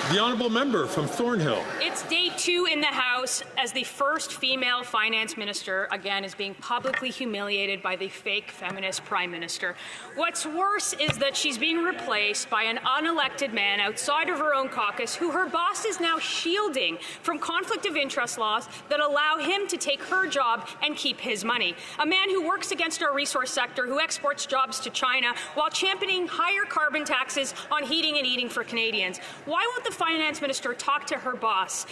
The honourable member from Thornhill. It's day 2 in the House as the first female finance minister, again, is being publicly humiliated by the fake feminist prime minister. What's worse is that she's being replaced by an unelected man outside of her own caucus who her boss is now shielding from conflict of interest laws that allow him to take her job and keep his money. A man who works against our resource sector, who exports jobs to China while championing higher carbon taxes on heating and eating for Canadians. Why won't the finance minister talk to her boss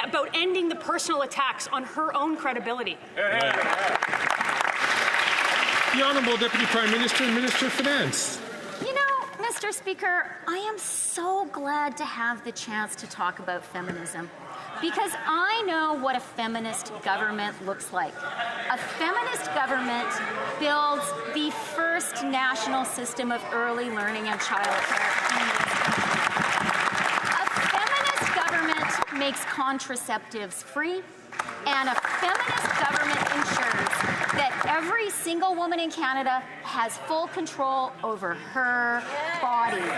about ending the personal attacks on her own credibility? The Honourable Deputy Prime Minister and Minister of Finance. You know, Mr. Speaker, I am so glad to have the chance to talk about feminism, because I know what a feminist government looks like. A feminist government builds the first national system of early learning and childcare. Makes contraceptives free, and a feminist government ensures that every single woman in Canada has full control over her body. Until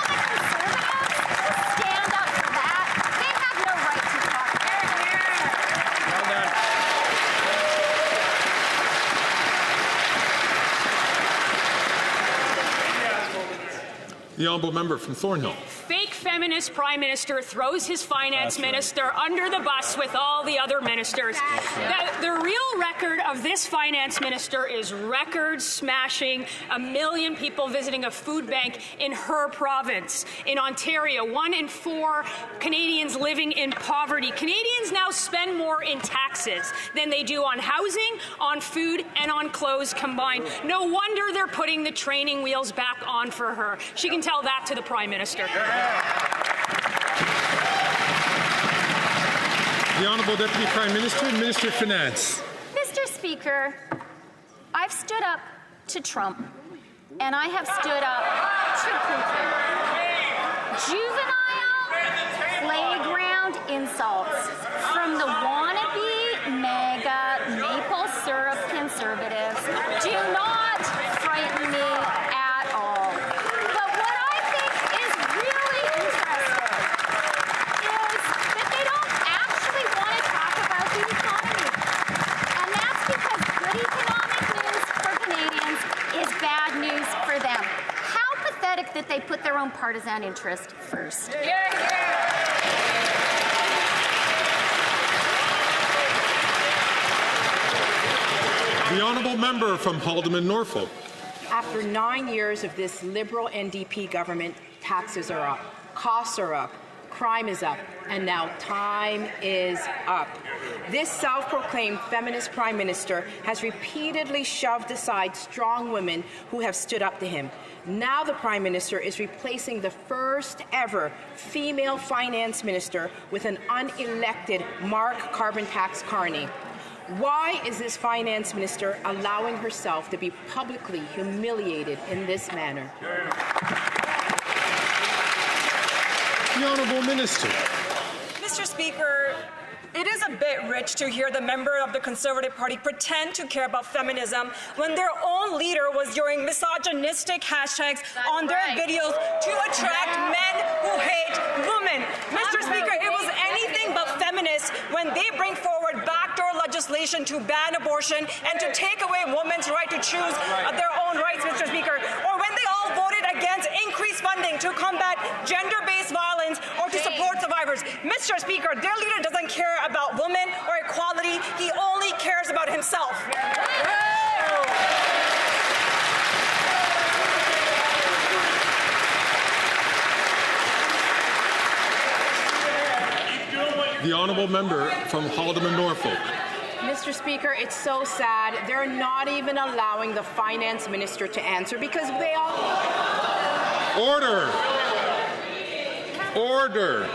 the Conservatives stand up for that, they have no right to talk about it. The honourable member from Thornhill. Fake feminist prime minister throws his finance minister under the bus with all the other ministers. The real record of this finance minister is record smashing 1 million people visiting a food bank in her province. In Ontario, 1 in 4 Canadians living in poverty. Canadians now spend more in taxes than they do on housing, on food, and on clothes combined. No wonder they're putting the training wheels back on for her. She can tell that to the Prime Minister. The Honourable Deputy Prime Minister and Minister of Finance. Mr. Speaker, I've stood up to Trump, and I have stood up to Putin. Juvenile playground insults from the wannabe MAGA maple syrup conservatives do not frighten me at all. But what I think is really interesting is that they don't actually want to talk about the economy. And that's because good economic news for Canadians is bad news for them. How pathetic that they put their own partisan interest first. The honourable member from Haldimand Norfolk. After 9 years of this Liberal NDP government, taxes are up, costs are up, crime is up, and now time is up. This self-proclaimed feminist Prime Minister has repeatedly shoved aside strong women who have stood up to him. Now the Prime Minister is replacing the first ever female finance minister with an unelected Mark carbon tax carney. Why is this finance minister allowing herself to be publicly humiliated in this manner? The Honourable Minister. Mr. Speaker, it is a bit rich to hear the member of the Conservative Party pretend to care about feminism when their own leader was using misogynistic hashtags on their videos to attract men who hate women. Mr. Speaker, it was anything but feminist when they bring forward backdoor legislation to ban abortion and to take away women's right to choose their own rights, Mr. Speaker, or when they all voted against increased funding to combat gender-based violence or to support survivors. Mr. Speaker, their leader doesn't care about women or equality. He only cares about himself. The honourable member from Haldimand Norfolk. Mr. Speaker, it's so sad. They're not even allowing the finance minister to answer because they all... Order! Order!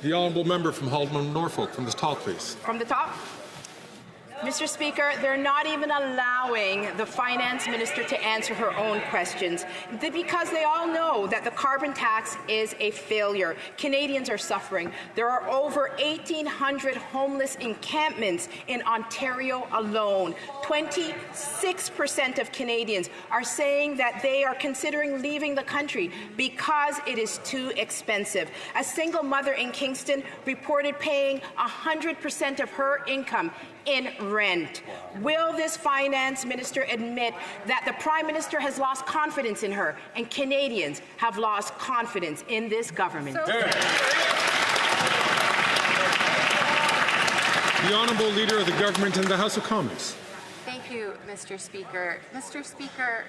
The honourable member from Haldimand Norfolk, from the top, please. From the top. Mr. Speaker, they're not even allowing the finance minister to answer her own questions because they all know that the carbon tax is a failure. Canadians are suffering. There are over 1,800 homeless encampments in Ontario alone. 26% of Canadians are saying that they are considering leaving the country because it is too expensive. A single mother in Kingston reported paying 100% of her income in rent. Will this finance minister admit that the Prime Minister has lost confidence in her and Canadians have lost confidence in this government? The Honourable Leader of the Government in the House of Commons. Thank you, Mr. Speaker. Mr. Speaker,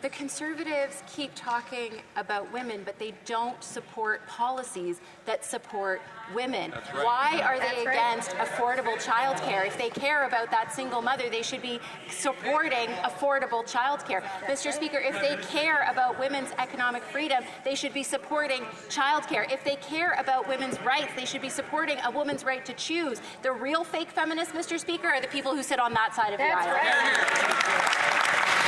the Conservatives keep talking about women, but they don't support policies that support women. Right. Why are they against affordable childcare? If they care about that single mother, they should be supporting affordable childcare. Mr. Speaker, if they care about women's economic freedom, they should be supporting childcare. If they care about women's rights, they should be supporting a woman's right to choose. The real fake feminists, Mr. Speaker, are the people who sit on that side of the aisle. Right.